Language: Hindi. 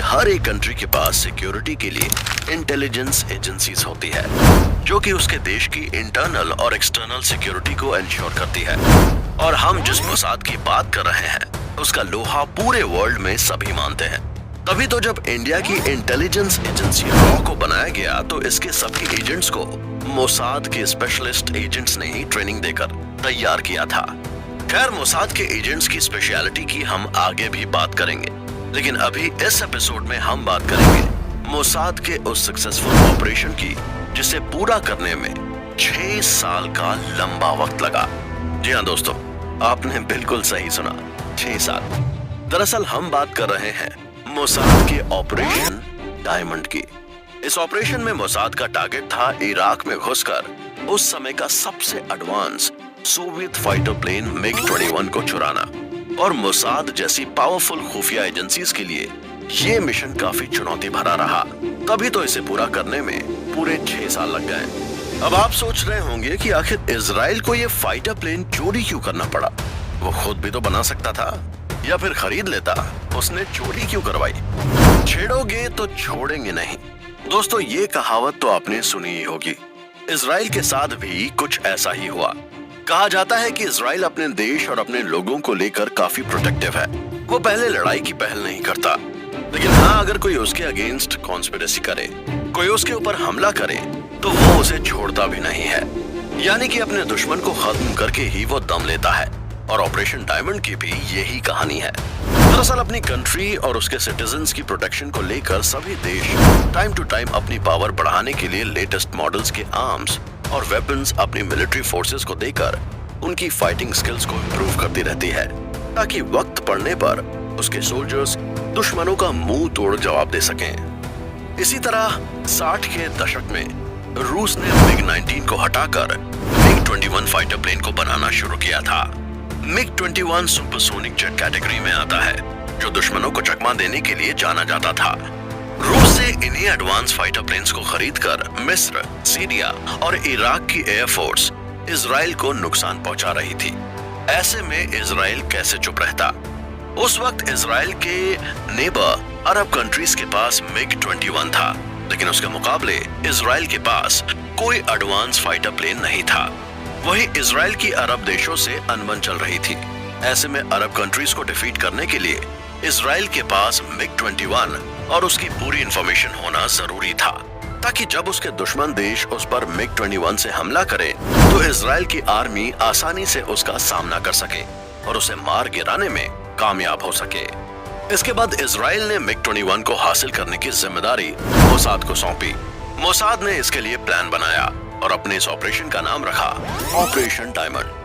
हर एक कंट्री के पास सिक्योरिटी के लिए इंटेलिजेंस एजेंसीज होती है जो कि उसके देश की इंटरनल और एक्सटर्नल सिक्योरिटी को इंश्योर करती है। और हम जिस मोसाद की बात कर रहे हैं उसका लोहा पूरे वर्ल्ड में सभी मानते हैं। तभी तो जब इंडिया की इंटेलिजेंस एजेंसी रॉ को बनाया गया तो इसके सभी एजेंट्स को मोसाद के स्पेशलिस्ट एजेंट्स ने ही ट्रेनिंग देकर तैयार किया था। खैर, मोसाद के एजेंट्स की स्पेशलिटी की हम आगे भी बात करेंगे, लेकिन अभी इस एपिसोड में हम बात करेंगे मोसाद के उस सक्सेसफुल ऑपरेशन की जिसे पूरा करने में 6 साल का लंबा वक्त लगा। जी हाँ दोस्तों, आपने बिल्कुल सही सुना, 6 साल। दरअसल हम बात कर रहे हैं मोसाद के ऑपरेशन डायमंड की। इस ऑपरेशन में मोसाद का टारगेट था इराक में घुसकर उस समय का सबसे एडवांस सोवियत फाइटर प्लेन मिग-21 को चुराना। और मोसाद जैसी पावरफुल खुफिया एजेंसीज के लिए ये मिशन काफी चुनौती भरा रहा। तभी तो इसे पूरा करने में पूरे 6 साल लग गए। अब आप सोच रहे होंगे कि आखिर इजराइल को ये फाइटर प्लेन चोरी क्यों करना पड़ा? वो खुद भी तो बना सकता था या फिर खरीद लेता, उसने चोरी क्यों करवाई? छेड़ोगे तो छोड़ेंगे नहीं। दोस्तों, ये कहावत तो आपने सुनी ही होगी। इजराइल के साथ भी कुछ ऐसा ही हुआ। कहा जाता है कि इजराइल अपने देश और अपने लोगों को लेकर काफी प्रोटेक्टिव है। वो पहले लड़ाई की पहल नहीं करता, लेकिन हाँ, अगर कोई उसके अगेंस्ट कॉन्स्पिरेसी करे, कोई उसके ऊपर हमला करे, तो वो उसे छोड़ता भी नहीं है। यानी कि अपने दुश्मन को खत्म करके ही वो दम लेता है। और ऑपरेशन डायमंड की भी यही कहानी है। दरअसल अपनी कंट्री और उसके सिटीजन्स की प्रोटेक्शन को लेकर सभी देश टाइम टू टाइम अपनी पावर बढ़ाने के लिए लेटेस्ट मॉडल्स के आर्म्स और वेपन्स अपनी मिलिट्री फोर्सेस को देकर उनकी फाइटिंग स्किल्स को इम्प्रूव करती रहती है, ताकि वक्त पड़ने पर उसके सोल्जर्स दुश्मनों का मुंह तोड़ जवाब दे सकें। इसी तरह 60 के दशक में रूस ने मिग-19 को हटाकर मिग-21 फाइटर प्लेन को बनाना शुरू किया था। मिग-21 सुपरसोनिक जेट कैटेगरी में आता है, जो दुश्मनों को चकमा देने के लिए जाना जाता था। रूस से इन्हीं एडवांस फाइटर प्लेन्स को खरीदकर मिस्र, सीरिया और इराक की एयरफोर्स इजराइल को नुकसान पहुंचा रही थी। ऐसे में इजराइल कैसे चुप रहता? उस वक्त इजराइल के नेबर अरब कंट्रीज के पास मिग-21 था, लेकिन उसके मुकाबले इजराइल के पास कोई एडवांस फाइटर प्लेन नहीं था। वहीं इजराइल की अरब देशों से अनबन चल रही थी। ऐसे में अरब कंट्रीज को डिफीट करने के लिए इजराइल के पास मिग-21 और उसकी पूरी इंफॉर्मेशन होना जरूरी था, ताकि जब उसके दुश्मन देश उस पर मिग-21 से हमला करे तो इजराइल की आर्मी आसानी से उसका सामना कर सके और उसे मार गिराने में कामयाब हो सके। इसके बाद इजराइल ने मिग-21 को हासिल करने की जिम्मेदारी मोसाद को सौंपी। मोसाद ने इसके लिए प्लान बनाया और अपने इस ऑपरेशन का नाम रखा ऑपरेशन डायमंड।